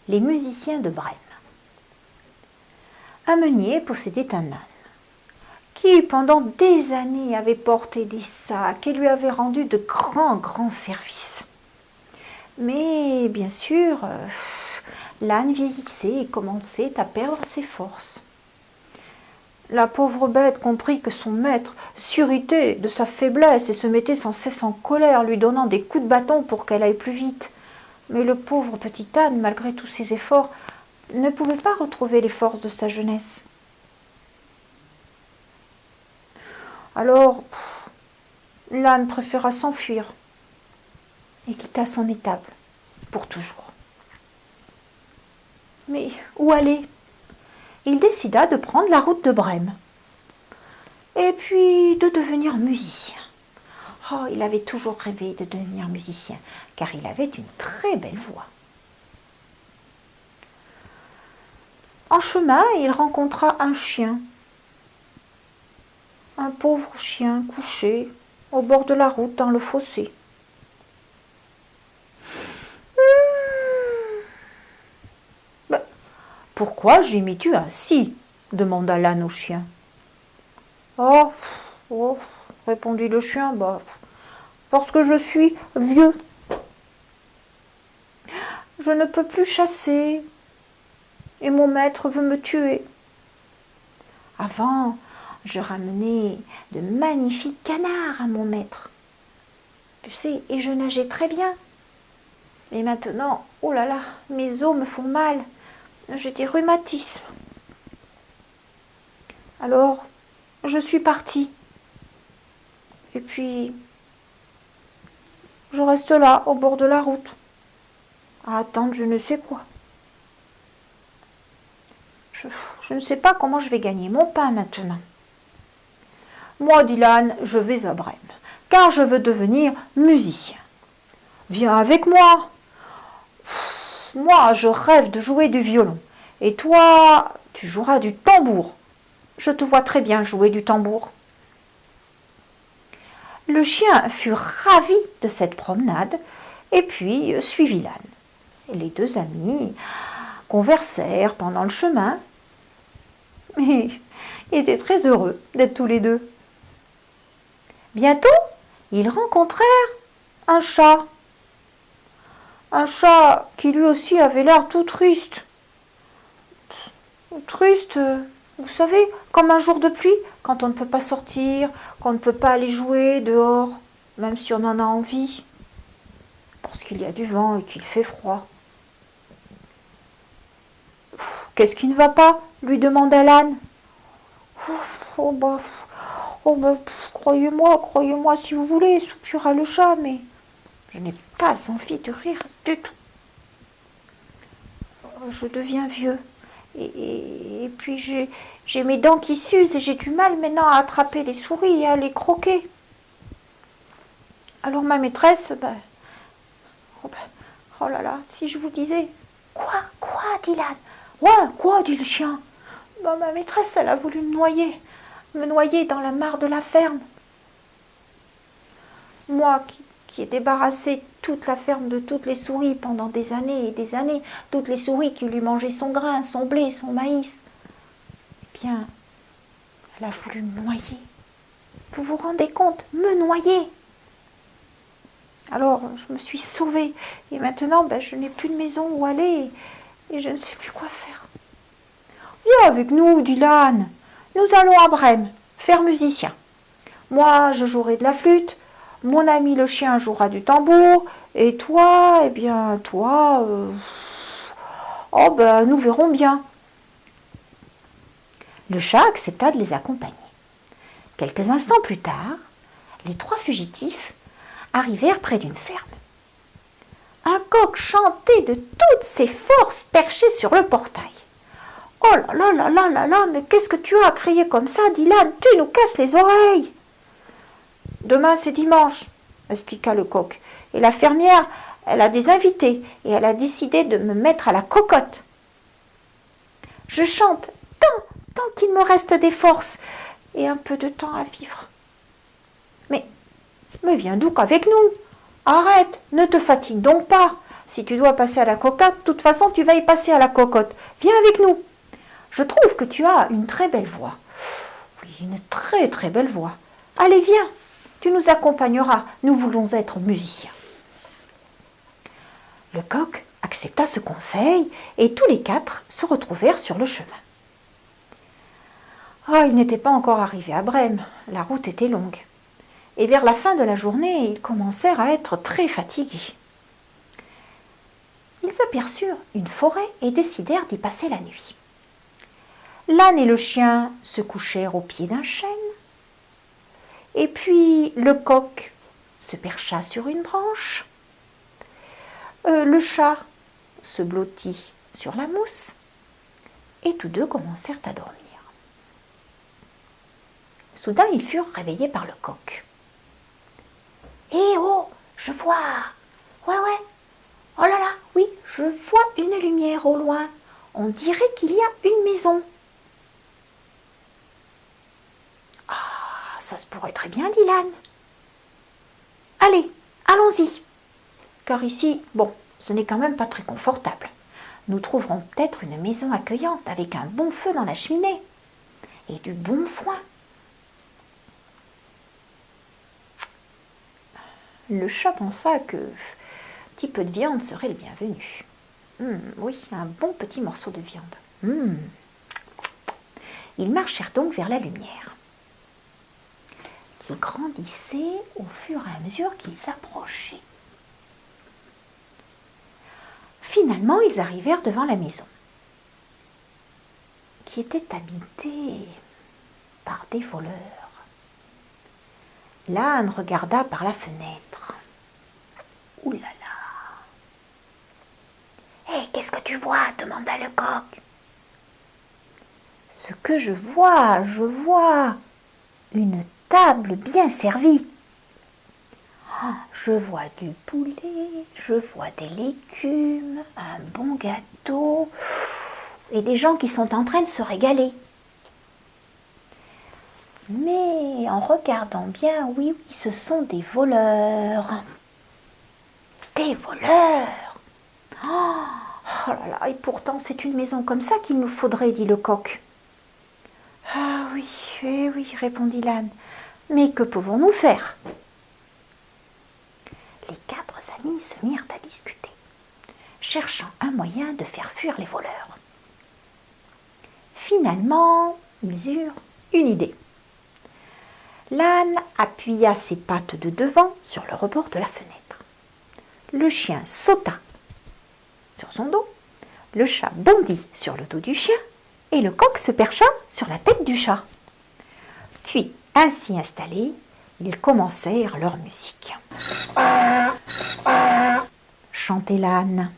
les musiciens de Brême. Un meunier possédait un âne, qui pendant des années avait porté des sacs et lui avait rendu de grands services. Mais bien sûr, l'âne vieillissait et commençait à perdre ses forces. La pauvre bête comprit que son maître s'irritait de sa faiblesse et se mettait sans cesse en colère, lui donnant des coups de bâton pour qu'elle aille plus vite. Mais le pauvre petit âne, malgré tous ses efforts, ne pouvait pas retrouver les forces de sa jeunesse. Alors, l'âne préféra s'enfuir et quitta son étable pour toujours. Mais où aller ? Il décida de prendre la route de Brême et puis de devenir musicien. Oh, il avait toujours rêvé de devenir musicien car il avait une très belle voix. En chemin, il rencontra un chien, un pauvre chien couché au bord de la route dans le fossé. Pourquoi gémis-tu ainsi ? Demanda l'âne au chien. Oh, répondit le chien, parce que je suis vieux. Je ne peux plus chasser et mon maître veut me tuer. Avant, je ramenais de magnifiques canards à mon maître. Tu sais, et je nageais très bien. Mais maintenant, oh là là, mes os me font mal. J'ai des rhumatismes. Alors, je suis partie. Et puis, je reste là, au bord de la route, à attendre je ne sais quoi. Je ne sais pas comment je vais gagner mon pain maintenant. Moi, dit l'âne, je vais à Brême, car je veux devenir musicien. Viens avec moi. Moi, je rêve de jouer du violon. Et toi, tu joueras du tambour. Je te vois très bien jouer du tambour. Le chien fut ravi de cette promenade et puis suivit l'âne. Et les deux amis conversèrent pendant le chemin. Mais ils étaient très heureux d'être tous les deux. Bientôt, ils rencontrèrent un chat. Un chat qui lui aussi avait l'air tout triste. Triste, vous savez, comme un jour de pluie, quand on ne peut pas sortir, qu'on ne peut pas aller jouer dehors, même si on en a envie, parce qu'il y a du vent et qu'il fait froid. Qu'est-ce qui ne va pas ? Lui demanda l'âne. Croyez-moi si vous voulez, soupira le chat, mais je n'ai pas envie de rire du tout. Je deviens vieux. Et puis j'ai mes dents qui s'usent et j'ai du mal maintenant à attraper les souris et à les croquer. Alors ma maîtresse, oh là là, si je vous disais. Quoi, dit l'âne. Ouais, quoi, dit le chien. Ma maîtresse, elle a voulu me noyer dans la mare de la ferme. Moi qui ai débarrassé toute la ferme de toutes les souris pendant des années et des années, toutes les souris qui lui mangeaient son grain, son blé, son maïs. Eh bien, elle a voulu me noyer. Vous vous rendez compte, me noyer. Alors, je me suis sauvée. Et maintenant, je n'ai plus de maison où aller et je ne sais plus quoi faire. Viens avec nous, dit l'âne. Nous allons à Brême, faire musicien. Moi, je jouerai de la flûte. Mon ami le chien jouera du tambour. Et toi, nous verrons bien. Le chat accepta de les accompagner. Quelques instants plus tard, les trois fugitifs arrivèrent près d'une ferme. Un coq chantait de toutes ses forces perché sur le portail. Oh là, mais qu'est-ce que tu as crié comme ça, dit l'âne, tu nous casses les oreilles. Demain c'est dimanche, expliqua le coq, et la fermière, elle a des invités, et elle a décidé de me mettre à la cocotte. Je chante tant qu'il me reste des forces, et un peu de temps à vivre. Mais viens donc avec nous. Arrête, ne te fatigue donc pas. si tu dois passer à la cocotte, de toute façon, tu vas y passer à la cocotte. Viens avec nous. Je trouve que tu as une très belle voix. Oui, une très très belle voix. Allez, viens, tu nous accompagneras. Nous voulons être musiciens. Le coq accepta ce conseil et tous les quatre se retrouvèrent sur le chemin. Ah, ils n'étaient pas encore arrivés à Brême. La route était longue. Et vers la fin de la journée, ils commencèrent à être très fatigués. Ils aperçurent une forêt et décidèrent d'y passer la nuit. L'âne et le chien se couchèrent au pied d'un chêne. Et puis le coq se percha sur une branche. Le chat se blottit sur la mousse. Et tous deux commencèrent à dormir. Soudain, ils furent réveillés par le coq. « Eh oh, je vois. Ouais. Oh là là, oui, je vois une lumière au loin. On dirait qu'il y a une maison. » « Ah, ça se pourrait très bien, dit l'âne. Allez, allons-y. Car ici, bon, ce n'est quand même pas très confortable. Nous trouverons peut-être une maison accueillante avec un bon feu dans la cheminée et du bon foin. » Le chat pensa que un petit peu de viande serait le bienvenu. Oui, un bon petit morceau de viande. Ils marchèrent donc vers la lumière, qui grandissait au fur et à mesure qu'ils s'approchaient. Finalement, ils arrivèrent devant la maison, qui était habitée par des voleurs. L'âne regarda par la fenêtre. Ouh là là! Hé, qu'est-ce que tu vois? Demanda le coq. Ce que je vois une table bien servie. Oh, je vois du poulet, je vois des légumes, un bon gâteau et des gens qui sont en train de se régaler. Mais en regardant bien, oui, ce sont des voleurs. Des voleurs! Oh là là, et pourtant c'est une maison comme ça qu'il nous faudrait, dit le coq. Ah oui, eh oui, répondit l'âne. Mais que pouvons-nous faire? Les quatre amis se mirent à discuter, cherchant un moyen de faire fuir les voleurs. Finalement, ils eurent une idée. L'âne appuya ses pattes de devant sur le rebord de la fenêtre. Le chien sauta sur son dos, le chat bondit sur le dos du chien et le coq se percha sur la tête du chat. Puis, ainsi installés, ils commencèrent leur musique. Chantait l'âne,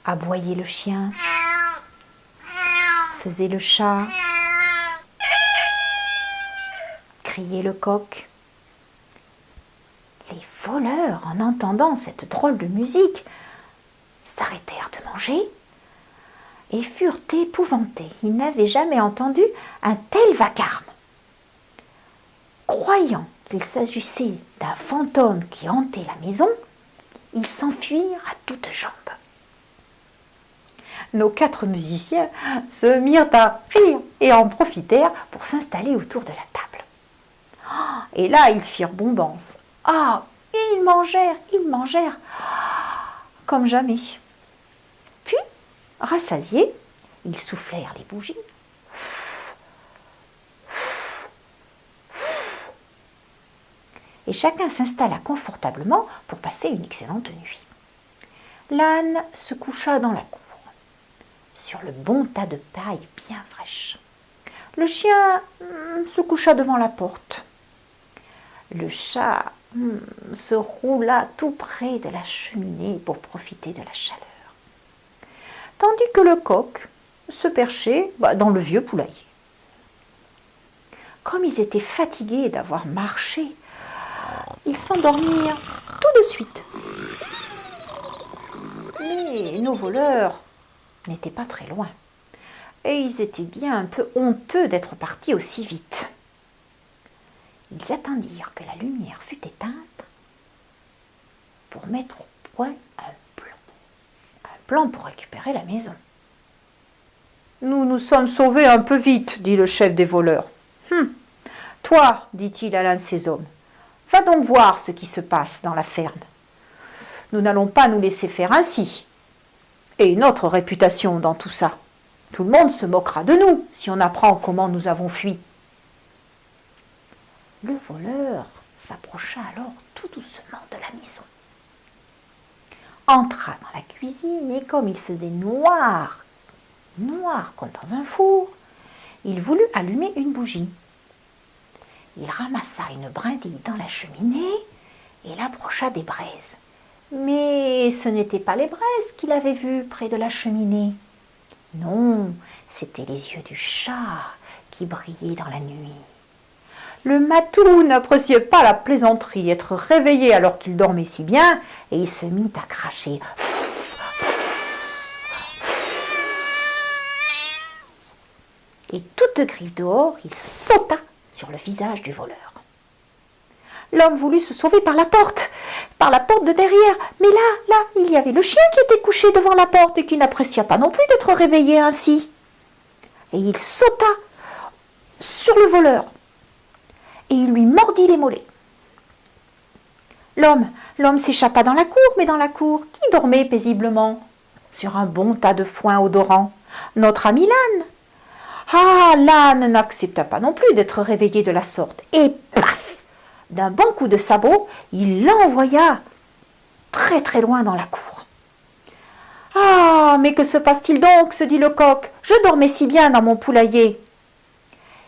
aboyait le chien, faisait le chat, criait le coq. Les voleurs, en entendant cette drôle de musique, s'arrêtèrent de manger et furent épouvantés. Ils n'avaient jamais entendu un tel vacarme. Croyant qu'il s'agissait d'un fantôme qui hantait la maison, ils s'enfuirent à toutes jambes. Nos quatre musiciens se mirent à rire et en profitèrent pour s'installer autour de la table. Et là, ils firent bombance. Ah, ils mangèrent comme jamais. Puis, rassasiés, ils soufflèrent les bougies. Et chacun s'installa confortablement pour passer une excellente nuit. L'âne se coucha dans la cour, sur le bon tas de paille bien fraîche. Le chien se coucha devant la porte. Le chat se roula tout près de la cheminée pour profiter de la chaleur. Tandis que le coq se perchait dans le vieux poulailler. Comme ils étaient fatigués d'avoir marché, ils s'endormirent tout de suite. Mais nos voleurs n'étaient pas très loin, et ils étaient bien un peu honteux d'être partis aussi vite. Ils attendirent que la lumière fût éteinte, pour mettre au point un plan pour récupérer la maison. Nous nous sommes sauvés un peu vite, dit le chef des voleurs. Toi, dit-il à l'un de ses hommes, va donc voir ce qui se passe dans la ferme. Nous n'allons pas nous laisser faire ainsi. Et notre réputation dans tout ça. Tout le monde se moquera de nous si on apprend comment nous avons fui. Le voleur s'approcha alors tout doucement de la maison, entra dans la cuisine et comme il faisait noir comme dans un four, il voulut allumer une bougie. Il ramassa une brindille dans la cheminée et l'approcha des braises. Mais ce n'étaient pas les braises qu'il avait vues près de la cheminée. Non, c'étaient les yeux du chat qui brillaient dans la nuit. Le matou n'appréciait pas la plaisanterie, être réveillé alors qu'il dormait si bien, et il se mit à cracher. Et toute griffe dehors, il sauta sur le visage du voleur. L'homme voulut se sauver par la porte de derrière, mais là, il y avait le chien qui était couché devant la porte et qui n'apprécia pas non plus d'être réveillé ainsi. Et il sauta sur le voleur et il lui mordit les mollets. L'homme s'échappa dans la cour, mais dans la cour, qui dormait paisiblement sur un bon tas de foin odorant? Notre ami l'âne. Ah, l'âne n'accepta pas non plus d'être réveillé de la sorte. Et paf! D'un bon coup de sabot, il l'envoya très très loin dans la cour. Ah, mais que se passe-t-il donc? Se dit le coq. Je dormais si bien dans mon poulailler.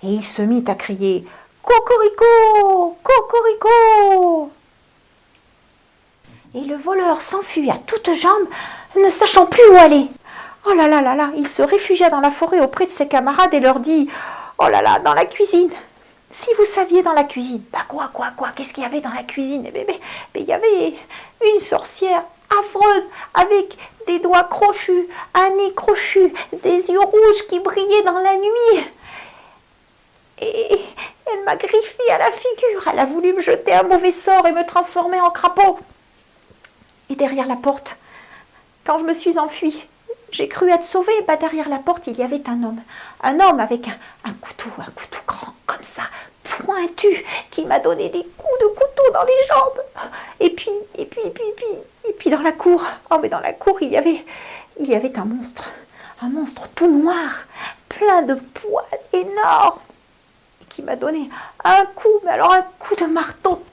Et il se mit à crier Cocorico! Cocorico! Et le voleur s'enfuit à toutes jambes, ne sachant plus où aller. Oh là là là là, il se réfugia dans la forêt auprès de ses camarades et leur dit Oh là là, dans la cuisine. Si vous saviez dans la cuisine. Bah quoi, qu'est-ce qu'il y avait dans la cuisine? Il y avait une sorcière affreuse avec des doigts crochus, un nez crochu, des yeux rouges qui brillaient dans la nuit. Et elle m'a griffé à la figure. Elle a voulu me jeter un mauvais sort et me transformer en crapaud. Et derrière la porte, quand je me suis enfuie, j'ai cru être sauvée. Bah, derrière la porte, il y avait un homme avec un couteau grand comme ça, pointu, qui m'a donné des coups de couteau dans les jambes. Et puis dans la cour, mais dans la cour, il y avait un monstre tout noir, plein de poils énormes, qui m'a donné un coup de marteau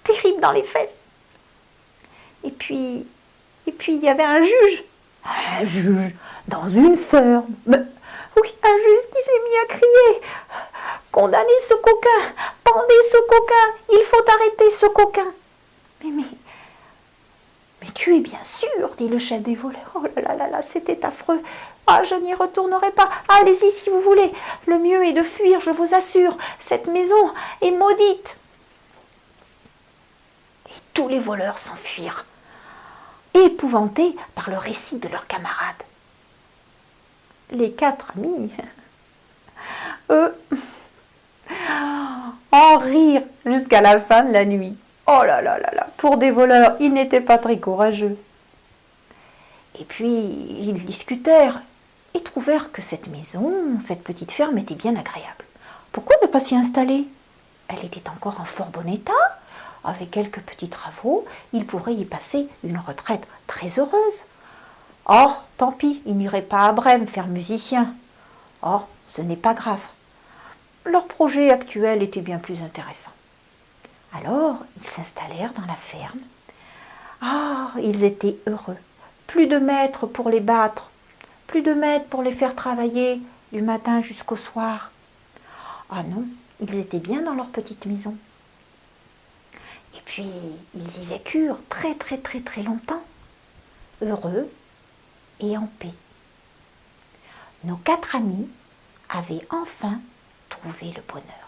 terrible dans les fesses. Et puis il y avait un juge dans une ferme. Oui, un juge qui s'est mis à crier « Condamnez ce coquin, pendez ce coquin, il faut arrêter ce coquin !» Mais tu es bien sûr, dit le chef des voleurs. Oh là là là, c'était affreux. Ah, je n'y retournerai pas. Allez-y si vous voulez. Le mieux est de fuir, je vous assure. Cette maison est maudite. Et tous les voleurs s'enfuirent, épouvantés par le récit de leurs camarades. Les 4 amis, eux, en rire jusqu'à la fin de la nuit. Oh là là là là, pour des voleurs, ils n'étaient pas très courageux. Et puis, ils discutèrent et trouvèrent que cette maison, cette petite ferme était bien agréable. Pourquoi ne pas s'y installer? Elle était encore en fort bon état. Avec quelques petits travaux, ils pourraient y passer une retraite très heureuse. Oh, tant pis, ils n'iraient pas à Brême faire musicien. Oh, ce n'est pas grave. Leur projet actuel était bien plus intéressant. Alors, ils s'installèrent dans la ferme. Ah, ils étaient heureux. Plus de maîtres pour les battre, plus de maîtres pour les faire travailler du matin jusqu'au soir. Ah non, ils étaient bien dans leur petite maison. Et puis, ils y vécurent très très très très longtemps, heureux et en paix. Nos 4 amis avaient enfin trouvé le bonheur.